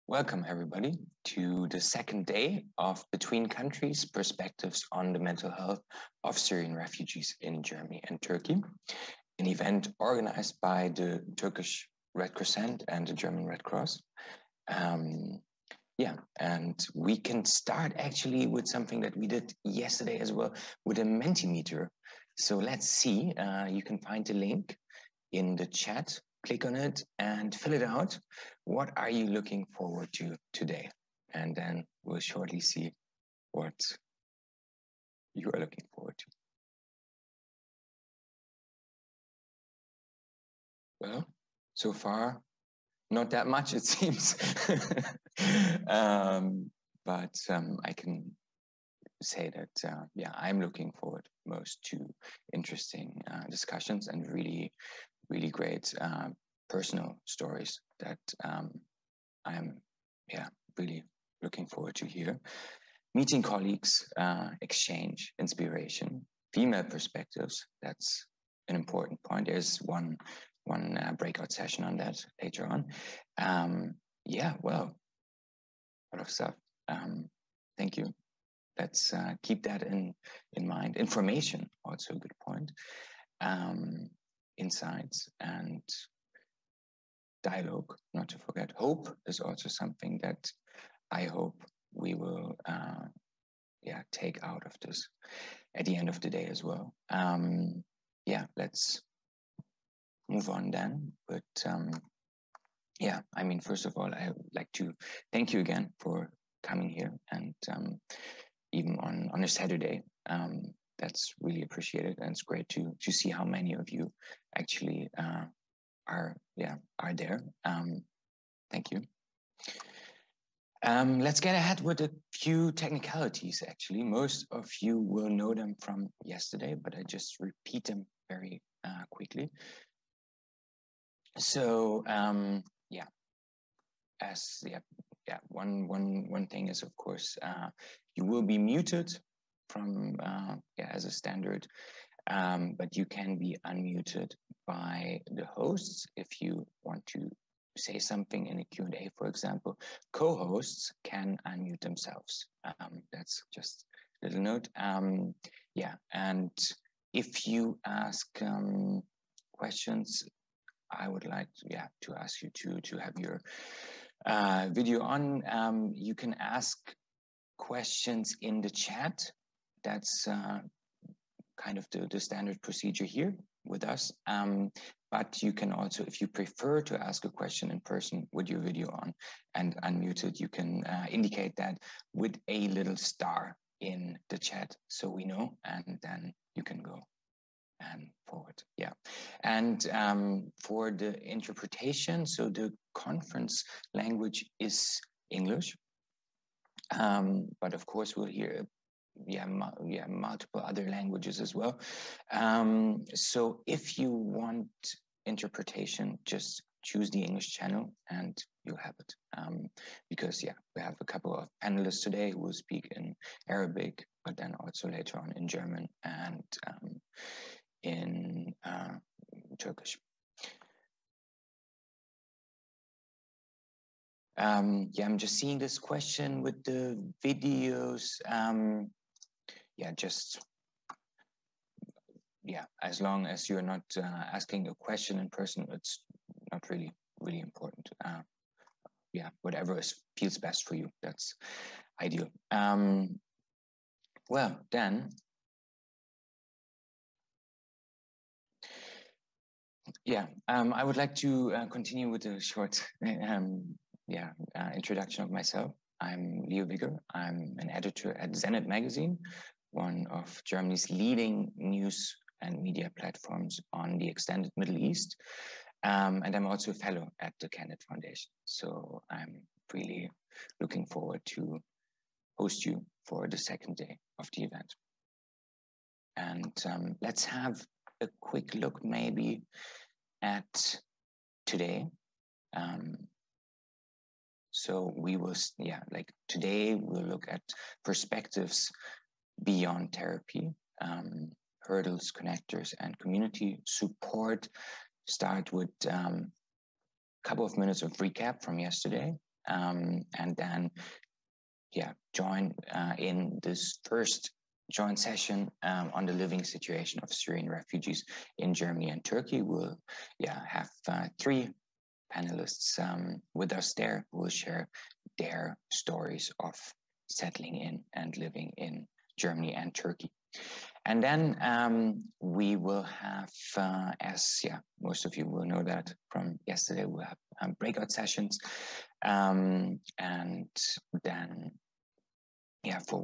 Welcome, everybody, to the second day of Between Countries Perspectives on the Mental Health of Syrian Refugees in Germany and Turkey, an event organized by the Turkish Red Crescent and the German Red Cross. And we can start actually with something that we did yesterday as well, with a Mentimeter. So let's see, you can find the link in the chat. Click on it and fill it out. What are you looking forward to today? And then we'll shortly see what you are looking forward to. Well, so far, not that much, it seems. But I can say that, I'm looking forward most to interesting discussions and really great personal stories that I'm really looking forward to hear. Meeting colleagues, exchange, inspiration, female perspectives, that's an important point. There's one breakout session on that later on. Well, a lot of stuff. Thank you. Let's keep that in mind. Information, also a good point. Insights and dialogue, not to forget. Hope is also something that I hope we will take out of this at the end of the day as well. Let's move on then. But first of all, I would like to thank you again for coming here, and even on a Saturday. That's really appreciated, and it's great to see how many of you actually are there. Thank you. Let's get ahead with a few technicalities. Actually, most of you will know them from yesterday, but I just repeat them very quickly. So one thing is, of course, you will be muted from as a standard, but you can be unmuted by the hosts if you want to say something in a Q&A, for example. Co-hosts can unmute themselves. That's just a little note. And if you ask questions, I would like to ask you to have your video on. You can ask questions in the chat. That's kind of the standard procedure here with us. But you can also, if you prefer to ask a question in person with your video on and unmuted, you can indicate that with a little star in the chat so we know, and then you can go and forward. And for the interpretation, so the conference language is English, but of course we'll hear multiple other languages as well. So if you want interpretation, just choose the English channel and you'll have it. Because we have a couple of panelists today who will speak in Arabic, but then also later on in German and in Turkish. I'm just seeing this question with the videos. As long as you're not asking a question in person, it's not really important. Whatever feels best for you, that's ideal. Well, then, I would like to continue with a short introduction of myself. I'm Leo Wigger. I'm an editor at Zenit magazine, one of Germany's leading news and media platforms on the extended Middle East. And I'm also a fellow at the Candid Foundation. So I'm really looking forward to host you for the second day of the event. And let's have a quick look maybe at today. So we will, today we'll look at perspectives beyond therapy, hurdles, connectors, and community support. Start with a couple of minutes of recap from yesterday, and then join in this first joint session on the living situation of Syrian refugees in Germany and Turkey. We'll have 3 panelists with us there who will share their stories of settling in and living in Germany and Turkey. And then we will have, as most of you will know that from yesterday, we'll have breakout sessions, and then for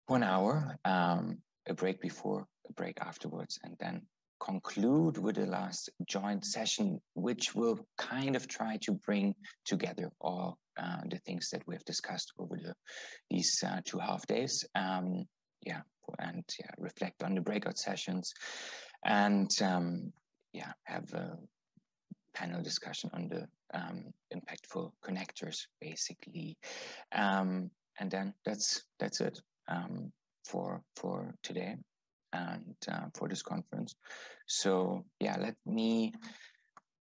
one hour, a break before, a break afterwards, and then conclude with the last joint session, which will kind of try to bring together all the things that we've discussed over these 2.5 days. Reflect on the breakout sessions, and have a panel discussion on the impactful connectors, basically. And then that's it for today and for this conference. So let me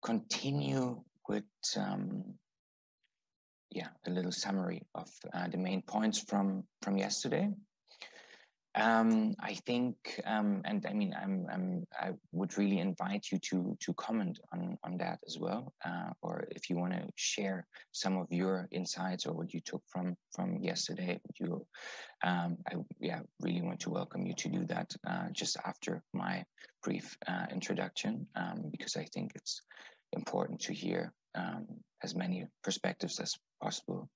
continue with a little summary of the main points from yesterday. I think, and I mean, I would really invite you to comment on that as well, or if you want to share some of your insights or what you took from yesterday. I really want to welcome you to do that just after my brief introduction, because I think it's important to hear as many perspectives as possible.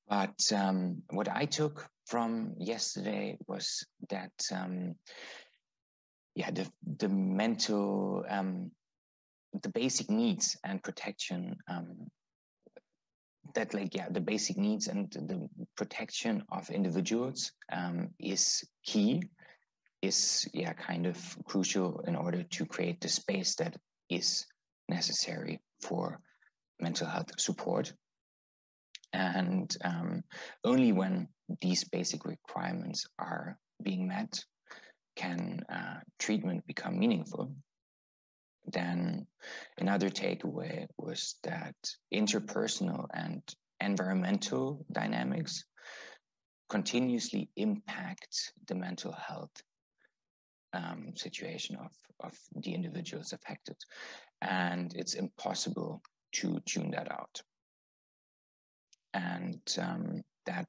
But what I took from yesterday was that, the mental, the basic needs and protection, the basic needs and the protection of individuals is key, is kind of crucial in order to create the space that is necessary for mental health support. And only when these basic requirements are being met can treatment become meaningful. Then another takeaway was that interpersonal and environmental dynamics continuously impact the mental health situation of the individuals affected. And it's impossible to tune that out. And that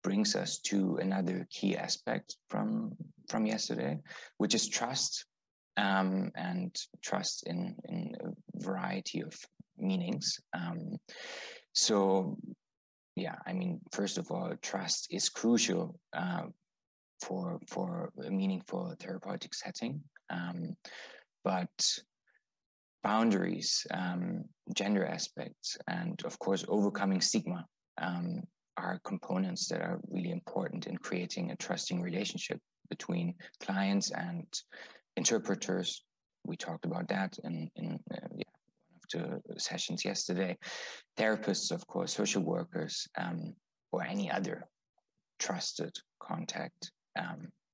brings us to another key aspect from yesterday, which is trust, and trust in a variety of meanings. First of all, trust is crucial for a meaningful therapeutic setting, but boundaries, gender aspects, and of course, overcoming stigma are components that are really important in creating a trusting relationship between clients and interpreters. We talked about that in one of the sessions yesterday. Therapists, of course, social workers, or any other trusted contact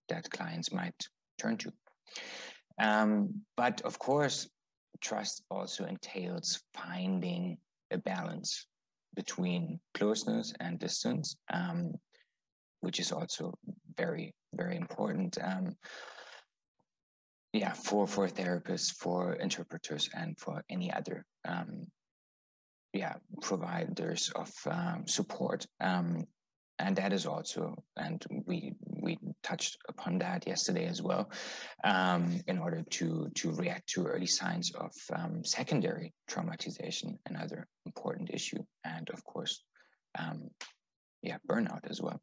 that clients might turn to. But of course, trust also entails finding a balance between closeness and distance, which is also very, very important for therapists, for interpreters, and for any other providers of support. And that is also, and we touched upon that yesterday as well, in order to react to early signs of secondary traumatization, another important issue, and of course, burnout as well.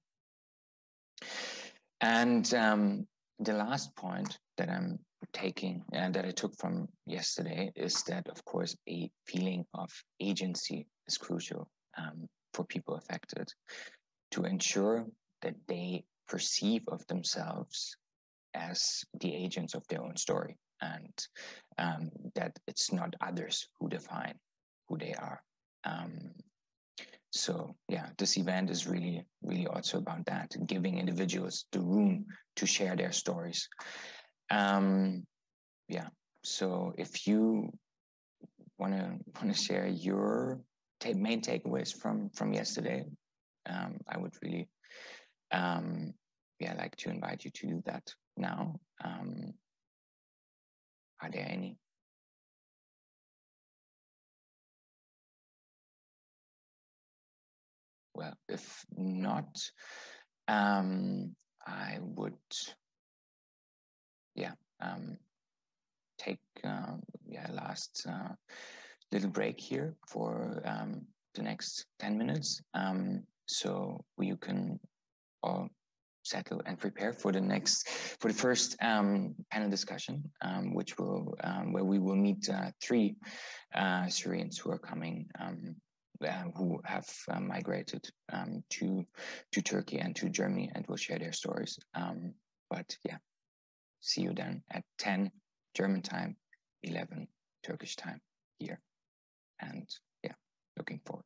And the last point that I'm taking and that I took from yesterday is that, of course, a feeling of agency is crucial for people affected, to ensure that they perceive of themselves as the agents of their own story, and that it's not others who define who they are. This event is really, really also about that, giving individuals the room to share their stories. So if you want to share your main takeaways from yesterday, I would really like to invite you to do that now. Are there any? Well, if not, I would take last little break here for the next 10 minutes, so you can all settle and prepare for the first panel discussion, which will where we will meet 3 Syrians who are coming, who have migrated to Turkey and to Germany, and will share their stories. But yeah, see you then at 10 German time, 11 Turkish time here, and yeah, looking forward.